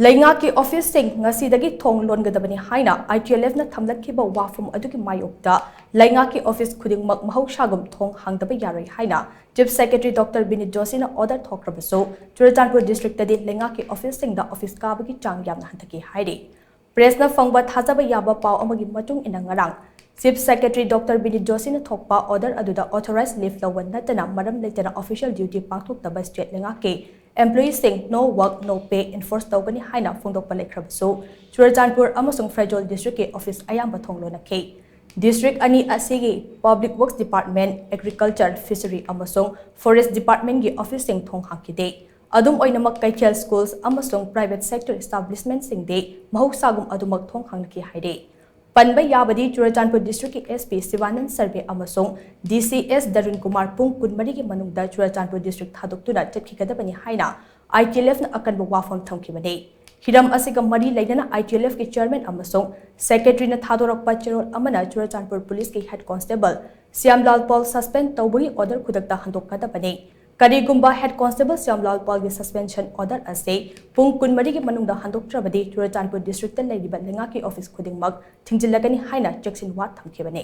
Leingak ki office sing ngasidagi thong longadabani haina ITLF na thamlakhiba wafum adugi mayokta Leingak ki office khudingmak mahoushagum thong hangdaba yaroi haina Chief Secretary Dr. Binit Joshi na order thokkhrabasu Churachandpur District tadi Leingak ki office sing da office Kabagi Chang Yamna hantaki hairi Press na fangba thajaba yaba paw amagi matung inangarang Chief Secretary Dr. Binit Joshi na thokpa order aduda authorized leave lawan natana maram leitana official duty pangthokdaba state Leingak ki Employees saying no work, no pay enforced tawgani haina phongdokpa lekhrabasu Churachandpur amasung Frejol District ke office ayamba thonglo na ke District ani asigi Public Works Department, Agriculture, Fishery amasung Forest Department gi office sing thong hangkide adum oinamak Kaichel schools amasung private sector establishment sing de mahoushagum adumak thong hangki haire Panba Yabadi Churachandpur District SP Sivanan Survey amasung DCS Darun Kumar Pung Kunmari ki manungda Churachandpur District Thadoktura Chetkikadabani haina ITLF na akanba wafam thamkibani Hiram asiga mari lainana ITLF ki chairman amasung secretary na thadorakpa cherol amana Churachandpur Police ki head constable Siamlal Paul suspend tawbagi order khudakta handokadabani Karigumba head constable Siamlal Paul ki suspension order ase pung kunmari ki manungda handoktrabadi Churachandpur District ta laiba Leingak ki office khudingmak thingjilagani haina cheksin wat thamkibani